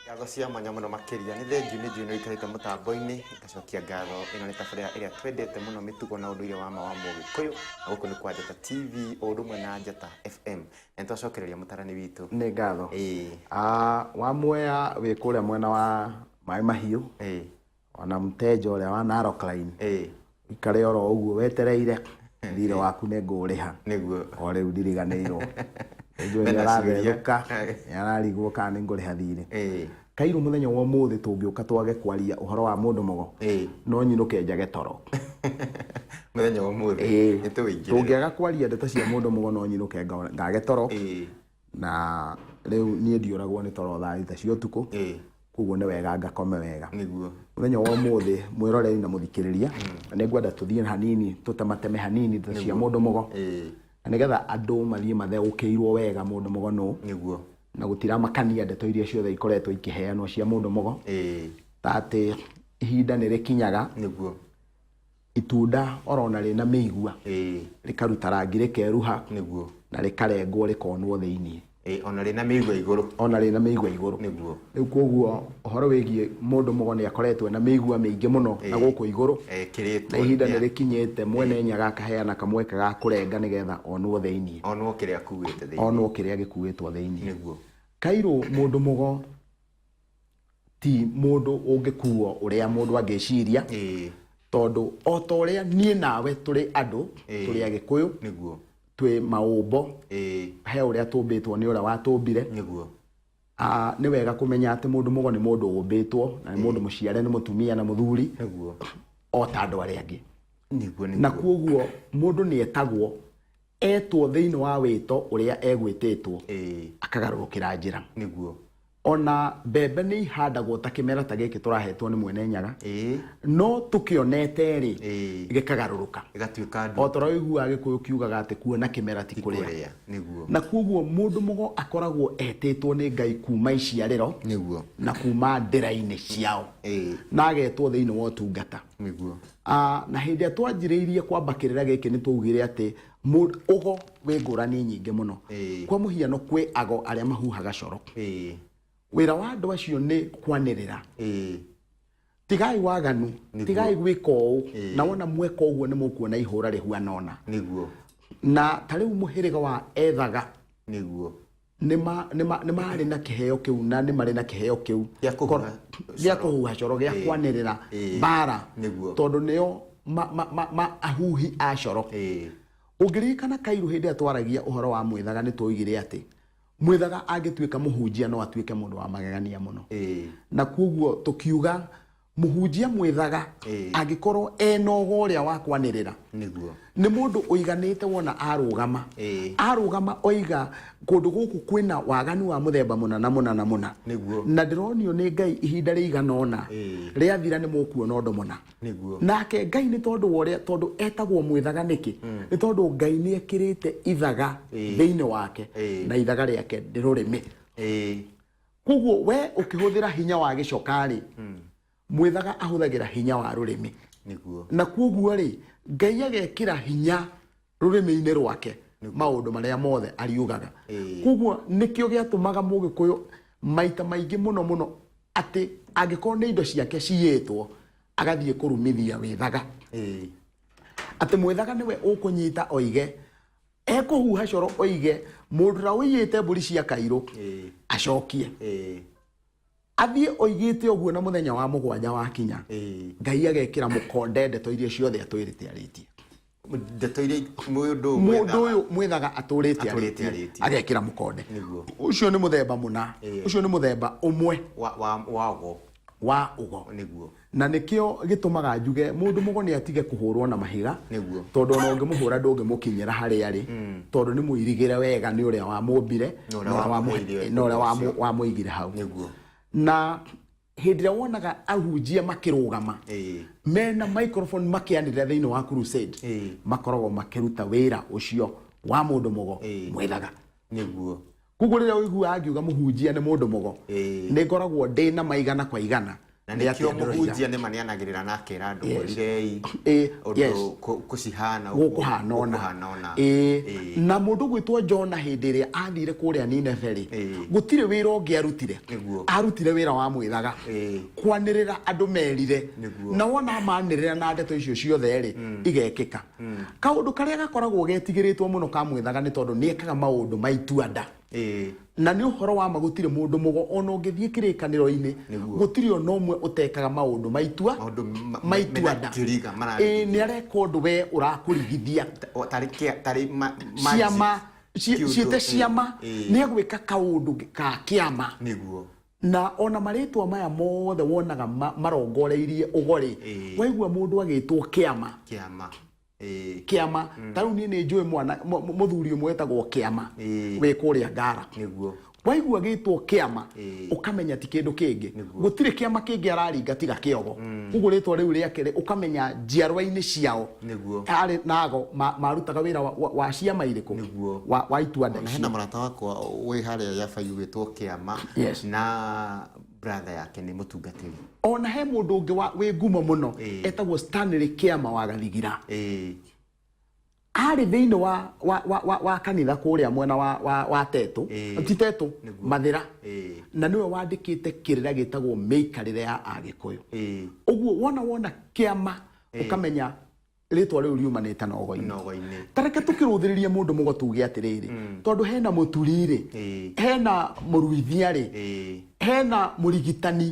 Ngatho cia mwanya muno makiria ni thengiu ni njui no ikarite mutambo-ini ngacokia ngatho ino ni tabaria iria twendete muno mitugo na unduire wa Mugikuyu na guku ni kwa Njata TV o rumwe na Njata FM na twacokereria mutarani witu ni ngatho wa muoya wi kuria mwena wa mai mahiu ona mteja uria wa Narok line ikare oro uguo wetereire thire waku ne nguriha niguo o riu ndiriganirwo njui aratheruka yararigwo kana nguriha thire Kairu muthenya wa muthi tungiuka twage kwaria uhoro wa mundu mugo no nyinuke njage toro muthenya wa muthi nituingira tungiaga kwaria ndeta cia mundu mugo no nyinuke ngage toro na riu nie ndiuragwo ni toro thaa ita cio tuku kuguo ni wega ngakome wega niguo muthenya wa muthi mwiroreri na muthikiriria ni ngwenda tuthie hanini tutamateme hanini ndeta cia mundu mugo na nigetha andu mathie matheukiirwo wega mundu mugo no niguo na gutira makania ndeto iria ciothe ikoretwo ikiheanwo cia mundu mugo tate ihinda ni rikinyaga niguo itunda orona rina meigua rikaruta rangi rikeruha niguo na rikarengwo rikonwo thiini ona rina meigua iguru niguo riu koguo uhoro wigie mundu mugo ni akoretwo na meigua meingi muno na guku iguru kiritwo na ihinda ni rikinyete mwene nyaga kaheana kamweka ga kurenga nigetha onwo thiini onwo kiria kuwite thiini onwo kiria gikuwitwo thiini niguo Kairu mundu mugo ti mundu ungikuo uria mundu angiciria tondu o to uria nie nawe turi andu turi agikuyu niguo twi maumbo he uria tumbitwo ni uria watumbire niguo ni wega kumenya ati mundu mugo ni mundu umbitwo na ni mundu muciare ni mutumia na muthuri niguo o ta andu aria angi niguo na kuoguo mundu ni etagwo etwo thiini wa wito uria egwititwo akagarurukira njira niguo ona bebe ni ihandagwo ta kimera ta giki turahetwo ni mwene nyaga no tukionete ri gikagaruruka igatuika o toroigua agikuyu kiugaga ati kuona kimera ti kuria niguo na kuoguo mundu mugo akoragwo etitwo ni Ngai kuma iciariro niguo na kuma ndira-ini ciao na agetwo thiini wa utungata niguo na hindi atwanjiriirie kwambakirira giki ni tuugire ati ugo wi ngurani nyingi muno kwa muhiano kwi ago aria mahuhaga coro wira wa andu acio ni kwanirira tigai waganu tigai gwika uu na wona mweka uguo ni mukuona ihura rihuana ona niguo na tariu muhiriga wa ethaga niguo ni mari na kiheo kiu na ni mari na kiheo kiu gia kuhuha coro gia kwanirira bara tondu nio ahuhi a coro ungirikana Kairu hindi atwaragia uhoro wa mwithaga ni tuigire ati mwithaga angituika muhunjia no atuike mundu wa magegania muno na kuoguo tukiuga muhunjia mwithaga angikorwo enogo uria wa kwanirira niguo ni mundu uiganite wona arugama oiga kundu guku kwina waganu wa muthemba muna niguo na ndironio ni Ngai ihinda riganona riathira ni mukuona undu muna niguo nake Ngai ni tondu etagwo mwithaga niki ni tondu Ngai ni ekirite ithaga thiini wake na ithaga riake ndirurimi kuguo we ukihuthira hinya wa gicokari mwithaga ahuthagira hinya wa rurimi niguo na kuoguo ri Ngai agekira hinya rurimi-ini rwake maundu maria mothe ariugaga kuoguo nikio giatumaga Mugikuyu maita maingi muno ati angikorwo ni indo ciake ciyitwo agathie kurumithia withaga ati mwithaga niwe ukunyita oige ekuhuha coro oige mundu ra uyite mburi cia Kairu acokie athie oigite uguo na muthenya wa mugwanja wa kinya Ngai agekira mukonde ndeto iria ciothe atwirite aritie ndeto iria mundu uyu mwithaga aturite aritie agekira mukonde ucio ni muthemba muna ucio ni muthemba umwe wa ugo niguo na nikio gitumaga njuge mundu mugo ni atige kuhurwo na mahiga niguo tondu no ngimuhura ndungimukinyira hari ari tondu ni muirigire wega ni uria wa mumbire no uria wa muigire hau niguo na hindira wonaga ahunjia makirugama mena microphone makianirira thiini wa crusade makoragwo makiruta wira ucio wa mundu mugo mwithaga niguo kuguo riria uigua angiuga muhunjia ni mundu mugo ni ngoragwo ndi na maigana kwa igana na nikio muhunjia nĩ manianagĩrĩra nake randu mũrirei kucihana gukuhanona na mundu gwitwo Jona hindi ĩrĩa athire kũrĩa Nineve rĩ gũtirĩ wĩra ũngĩ arutire wĩra wa mwĩthaga kwanĩrĩra andũ merire na wona manĩrĩra na ndeto icio ciothe rĩ igekĩka kaũndũ karĩa gakoragwo getigĩrĩtwo mũno ka mwĩthaga nĩ tondũ nĩekaga maũndũ maituanda na nĩ ũhoro wa magũtirĩ mũndũ mũgo ona ũngĩthiĩ kĩrĩkanĩro-inĩ gũtirĩ ona ũmwe ũtekaga maũndũ maituanda nĩ areka ũndũ we ũrakũrigithia ciama ciĩte ciama nĩ agwĩka kaũndũ ka kĩama na ona marĩtwa maya mothe wonaga marongoreirie ũgori waigua mũndũ agĩtwo kĩama tarĩu niĩ nĩ njũĩ mwana mũthuri ũmwe wetagwo Kĩama wĩ kũrĩa Ngara waigua gĩtwo Kĩama ũkamenya ti kĩndũ kĩngĩ gũtirĩ kĩama kĩngĩ araringa tiga kĩogo ũguo rĩtwa rĩu rĩake ũkamenya njiarwa-inĩ ciao arĩ nago marutaga wĩra wa ciama irĩkũ wa ituanda ici hena mũrata wakwa wĩ harĩa Yabaiũ wĩtwo Kĩama na brother yake nĩ mũtungatĩri ona he mũndũ ũngĩ wĩ ngumo mũno etagwo Stanley Kĩama wa Gathigira ari thĩinĩ wa kanitha kũrĩa mwena wa Teto ti Teto Mathira na niwe wandĩkĩte kĩrĩra gĩtagwo mĩikarĩre ya Agĩkũyũ ũguo wona Kĩama ũkamenya rĩtwa rĩu riumanĩte na ũgo-inĩ tareke tũkĩrũthĩrĩria mũndũ mũgo tuge atĩrĩrĩ tondũ hena mũturi-rĩ hena mũruithia-rĩ hena mũrigitani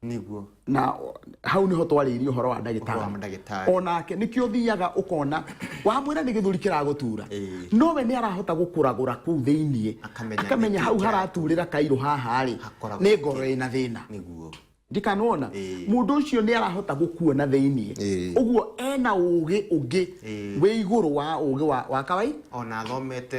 niguo na hau niho twarĩirie ũhoro wa ndagĩtarĩ onake nĩkĩo thiaga ũkona wamwĩra nĩ gĩthũri kĩragũtura nowe nĩ arahota gũkũragũra kũu thĩinĩ akamenya hau haraturĩra kairũ haha-rĩ nĩ ngoro ĩna thĩna ndikanona mundu ucio ni arahota gukuona thĩinĩ ũguo ena ũgĩ ũngĩ wĩ igũrũ wa ũgĩ wa kawaida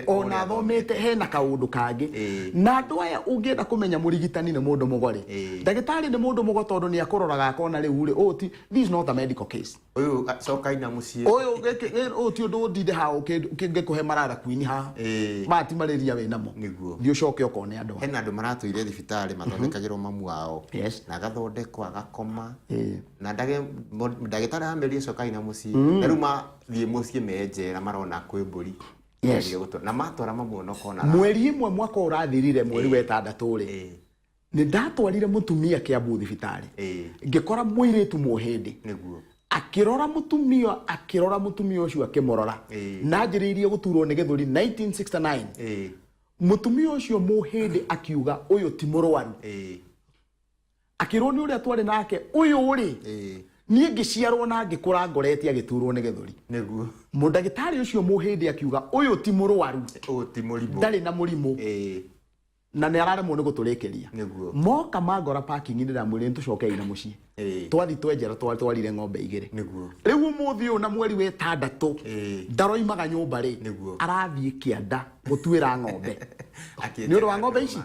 ona thomete hena kaũndũ kangĩ na andũ aya ũngĩenda kũmenya mũrigitani nĩ mũndũ mũgore ndagĩtarĩ nĩ mũndũ mũgo tondũ nĩ akũroraga akona rĩu rĩ this is not a medical case ũyũ cokaina mũciĩ ũyũ ti ũndũ ũndinde ha ũngĩkũhe marara kwini ha mati malaria wĩ namo thiĩ ũcoke ũkone andũ hena andũ maratũire thibitarĩ mathondekagĩrwo mamu wao na gathondekwo agakoma na ndagĩtarĩ amerie cokaina mũciĩ na rĩu mathiĩ mũciĩ menjera marona kwĩ mbũri na matwara mamuona kona mweri ĩmwe mwaka ũrathirire mweri wa ĩtandatũ rĩ nĩ ndatwarire mũtumia Kĩambu thibitarĩ ngĩkora mũirĩtu mũhĩndĩ akirora mutumia ucio akimorora na njĩrĩirie gũturwo nĩ gĩthũri 1969 mutumia ucio mũhĩndĩ akiuga ũyũ ti mũrwaru akirwo nĩ ũrĩa twarĩ nake ũyũ ũrĩ niĩ ngĩciarwo na ngĩkũra ngoretie agĩturwo nĩ gĩthũri nĩguo mũndagĩtarĩ ũcio mũhĩndĩ akiuga ũyũ ti mũrwaru ti mũrimũ ndarĩ na mũrimũ na nĩ araremwo nĩ gũtũrĩkĩria moka mangora parking nĩ ndamwĩrire tũcokei na mũciĩ twathi twenjera twarire ng'ombe igĩrĩ rĩu ũmũthĩ ũyũ na mweri wa ĩtandatũ ndaroimaga nyũmba rĩ arathiĩ kĩanda gũtuĩra ng'ombe nĩ ũndũ wa ng'ombe ici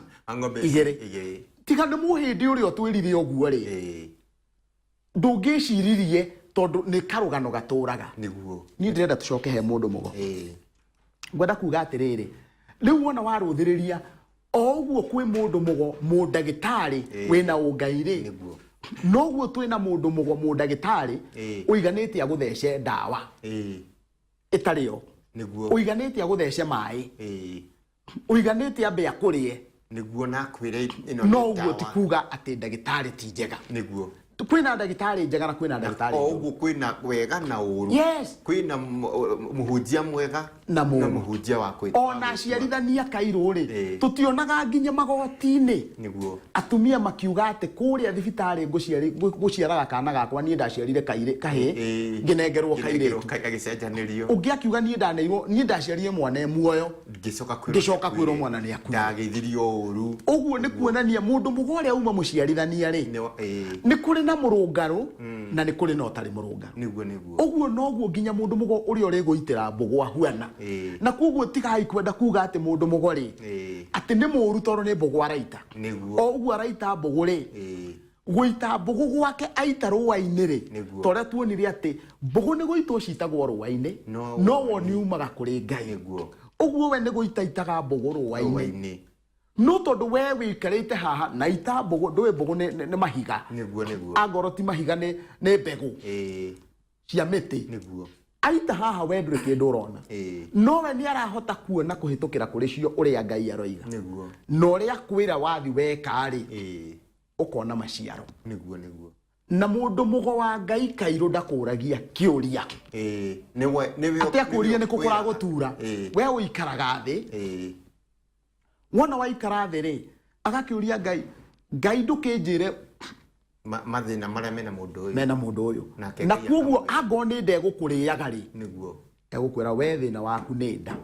igĩrĩ tiga nĩ mũhĩndĩ ũrĩa ũtwĩrire ũguo rĩ ndũngĩciririe tondũ nĩ karũgano gatũraga niĩ ndĩrenda tũcoke he mũndũ mũgo ngwenda kuga atĩrĩrĩ rĩu wona warũthĩrĩria oguo kwĩ mũndũ mũgo mũndagĩtarĩ wĩna ũngai-rĩ noguo twĩna mũndũ mũgo mũndagĩtarĩ ũiganĩte agũthece ndawa ĩtarĩ yo ũiganĩte agũthece maĩ ũiganĩte ambe akũrĩe nĩguo nakwĩre no ũguo ti kuga atĩ ndagĩtarĩ ti njega nĩguo kwĩna ndagĩtarĩ njega na kwĩna ndagĩtarĩ ũguo kwĩna wega na ũru kwĩna mũhunjia mwega na mũhunjia wa kwĩna ona aciarithania kairũ-rĩ tũtionaga nginya magoti-inĩ nĩguo atumia makiuga atĩ kũrĩa thibitarĩ ngũciaraga kana gakwa niĩ ndaciarire kahĩ ngĩnengerwo kairĩtu agĩcenjanĩrio ũngĩ akiuga niĩ ndaciarire mwana muoyo ngĩcoka kwĩrwo mwana nĩ akua ndagĩithirio ũru ũguo nĩ kuonania mũndũ mũgo ũrĩa uma mũciarithania-rĩ nĩ kũrĩ na mũrũngarũ na nĩ kũrĩ na ũtarĩ mũrũngarũ ũguo noguo nginya mũndũ mũgo ũrĩa ũrĩgũitĩra mbũgũ ahuana na koguo tigai kwenda kuga atĩ mũndũ mũgo-rĩ atĩ nĩ mũru tondũ nĩ mbũgũ araita ũguo araita mbũgũ-rĩ gũita mbũgũ gwake aita rũa-inĩ-rĩ tondũ tuonire atĩ mbũgũ nĩ gũitwo citagwo rũa-inĩ no wo nĩ umaga kũrĩ Ngai ũguo we nĩ gũita itaga mbũgũ rũa-inĩ no tondu we wikarite haha na itambogo ndwe mbogo ne mahiga niguo agoro ti mahiga ne mbegu cia miti niguo aita haha we ndure kindu urona no we ni arahota kuona kuhitukira kuri cio uria Ngai aroiga niguo no ria kwira wathi weka ri ukona maciaro niguo na mundu mugo wa Ngai Kairo ndakuragia kiuria niwe atia kuria ni kukura gutura we uikaraga thi wona waikara thi ri agakiuria Ngai ndukinjire mathina maria mena mundu uyu na kuoguo ango ni ndegukuriaga ri niguo egukwira we thina waku ni nda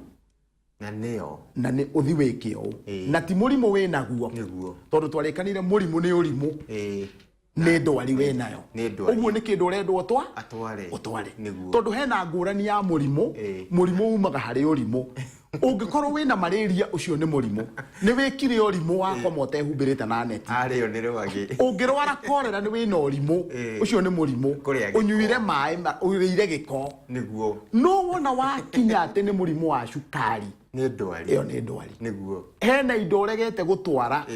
na ni uthi wikio na ti murimu winaguo niguo tondu twarikanire murimu ni urimu ni ndwari we nayo uguo ni kindu urendwo utware tondu hena ngurani ya murimu umaga hari urimu ungikorwo wina malaria ucio ni murimu ni wikire urimu wakwa motehumbirite na neti ario ni rwagi ungirwara korera ni wina urimu ucio ni murimu unyuire mai urire giko niguo no wona wakinya ati ni murimu wa cukari ni ndwari iyo ni ndwari niguo hena indo uregete gutwara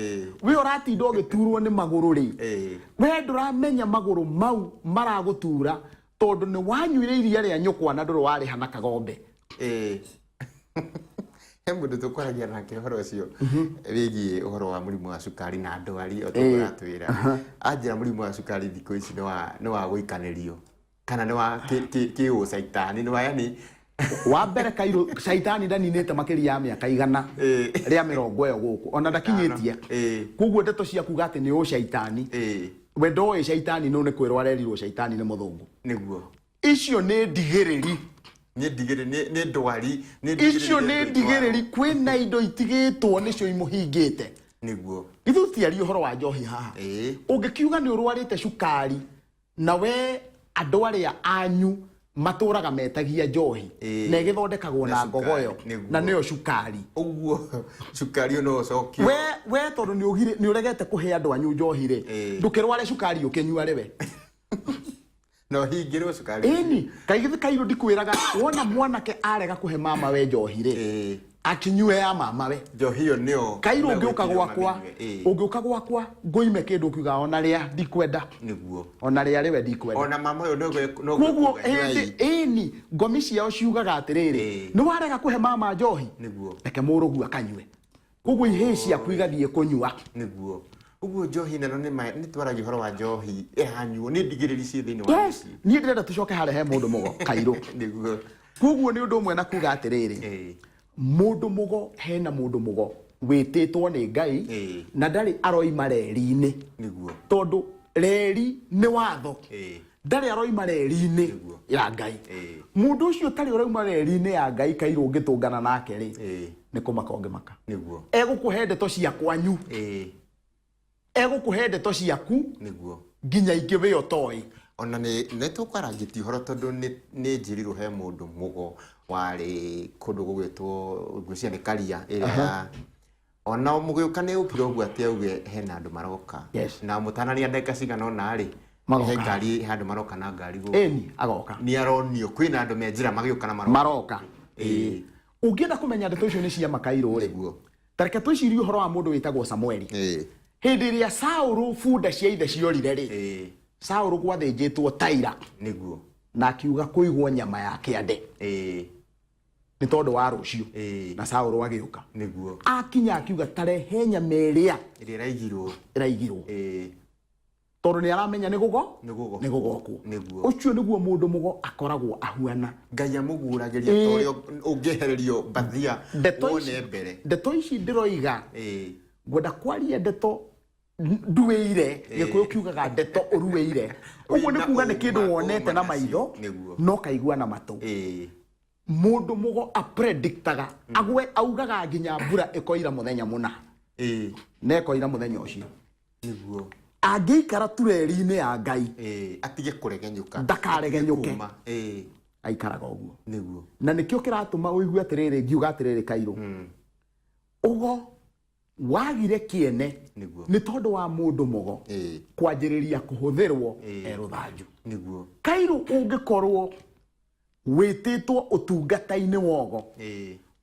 we uratinda ugiturwo ni maguru ri we nduramenya maguru mau maragutura tondu ni wanyuire iria ria nyukwa na nduru wari hana kagombe mundu tukwaragia nake uhoro ucio wigie uhoro wa murimu wa cukari na ndwari oturatwira anjira murimu wa cukari thiko ici ni wa guikanirio kana ni wa ki ucaitani ni wa yani wa mbere Kairo shaitani ndaninite makiria ya miaka igana ria 20 guku ona ndakinyitie kuguo ndeto cia kuga ati ni ucaitani we ndoe shaitani no ni kwirwa arerirwo shaitani ni muthungu niguo icio ni ndigiriri ni ndwari icio ni ndigiriri kwina indo itigitwo nicio imuhingite niguo ithu tiari uhoro wa njohi haha ungikiuga ni urwarite cukari na we andu aria anyu maturaga metagia njohi na igithondekagwo na ngogoyo na niyo cukari uguo cukari no cokio we tondu ni uregete kuhe andu anyu njohi ri ndukirware cukari ukinyua riwe no hingirwo cukari ini kaigithi Kairo ndikwiraga wona mwanake arega kuhe mama we njohi ri akinyue ya mama we njohi yo nio Kairo ungiuka gwakwa ngoime kindu kiuga ona ria ndikwenda niguo ona ria riwe ndikwenda ona mama yo no kuguo ini ngomi ciao ciugaga atiriri ni warega kuhe mama njohi niguo reke murugu akanyue kuguo ihe ciaku igathie kunyua niguo uguo njohi neno ni twaragia uhoro wa njohi ihanyuo ni ndigiriri cie thiini wa muci ni ndirenda tucoke hare he mundu mugo Kairo niguo kuguo ni undu umwe na kuga atiriri mundu mugo hena mundu mugo wititwo ni Ngai na ndari aroima reri-ini niguo tondu reri ni watho ndari aroima reri-ini ya Ngai mundu ucio tari aroima reri-ini ya Ngai Kairo ungitungana nake ri ni kumaka ungimaka niguo egukuhe ndeto cia kwanyu egukuhe ndeto ciaku niguo nginya ingi we otoi ona ni tukwarangiti horo tondu ni njirirwo he mundu mugo wari kundu gugwitwo ngwiciria ni Karia ira ona mugiuka ni ukire uguo ati auge hena andu maroka na mutanania ndeka cigana ona ri he ngari handu maroka na ngari go agoka ni aronio kwina andu me njira magiuka na maroka ungienda kumenya ndeto icio ni cia Makairo ri tareke twicirie uhoro wa mundu witagwo Samueli hindi iria Saulu funda cia ithe ciorire ri Saulu gwathinjitwo taira niguo na akiuga kuigwo nyama yake ande ni tondu wa rucio na Saulu agiuka niguo akinya akiuga tarehe nyama iria iraigirwo tondu ni aramenya ni gugoku ucio niguo mundu mugo akoragwo ahuana Ngai amuguragiria torio ungihererio bathia wone mbere ndeto ici ndiroiga gwenda kwaria ndeto nduweire gikuyu kiugaga ndeto uruweire uguo ni kuga ni kindu wonete na maitho no kaigua na matu mundu mugo apredictaga agwe augaga nginya mbura ikoira muthenya muna na ikoira muthenya ucio niguo angiikara tureri-ini ya Ngai atige kuregenyuka ndakaregenyuke aikaraga uguo niguo na nikio kiratuma uigue atiriri ngiuga atiriri Kairo ugo wagire kiene ni tondu wa mundu mugo kwanjiriria kuhuthirwo eruthanju niguo Kairo ungikorwo wititwo utungata-ini wogo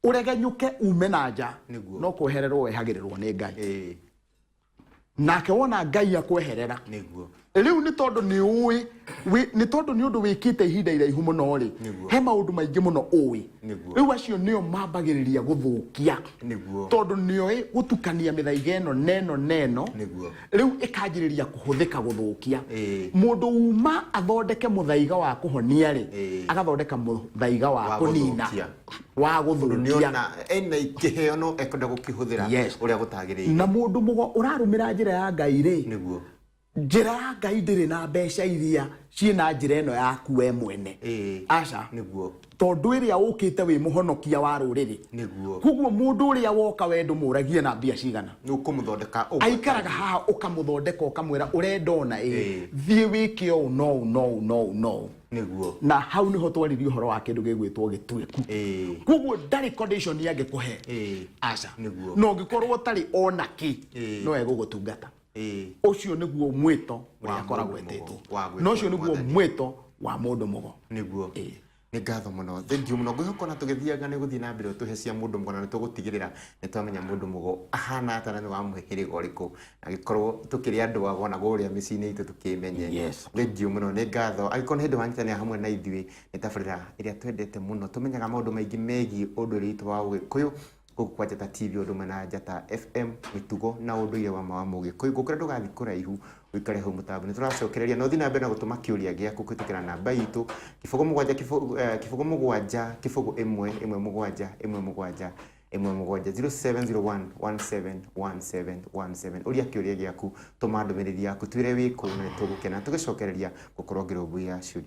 uregenyuke ume na nja no kwehererwo wehagirirwo ni Ngai nake wona Ngai akweherera riu ni tondu ni uwi ni tondu ni undu wikite ihinda iraihu muno ri he maundu maingi muno uwi riu acio nio mambagiriria guthukia tondu nio gutukania mithaiga eno neno riu ikanjiriria kuhuthika guthukia mundu uma athondeke muthaiga wa kuhonia ri agathondeka muthaiga wa kunina wa guthukia ena ikiheono ekwenda gukihuthira uria gutagiriire na mundu mugo urarumira njira ya Ngai ri niguo njira ya Ngai ndiri na mbeca iria ciina njira eno yaku we mwene aca niguo tondu iria ukite wi muhonokia wa ruriri niguo kuguo mundu uria woka wendu muragie na mbia cigana nukumuthondeka aikaraga haha ukamuthondeka ukamwira urendona thie wiki o no niguo na hau niho twaririe uhoro wa kindu gigwitwo gitweku kuguo ndari condition yage kuhe aca niguo no ngikorwo tari ona ki no egugutungata ucio niguo mwito uria koragwo etitwo no ucio niguo mwito wa mundu mugo niguo ni ngatho muno thank you muno ngwihoko na tugithiaga ni guthii na mbere tuhe cia mundu mugo na tugutigirira ni twamenya mundu mugo ahana atana ni wa muhiriga uriku agikorwo tukiri andu agona guria micini itu tukimenye thank you muno ni ngatho agikona hindu wanyitania hamwe na ithui ni tabarira iria twendete muno tumenyaga maundu maingi megi undu itu wa Ugikuyu guku kwa Njata TV undu na Njata FM mitugo na unduire wa Mugikuyu gukura ndugathi kuraihu wikare hu mutambo ni turacokereria no thina mbere na gutuma kiuria giaku kwitikira namba itu kifogo mugwanja kifogo mugwanja kifogo 1 1 0701171717 uria kiuria giaku tuma ndumiriri yaku twire wiku na tugukena tugicokereria gukorwo ngirubu ya shuri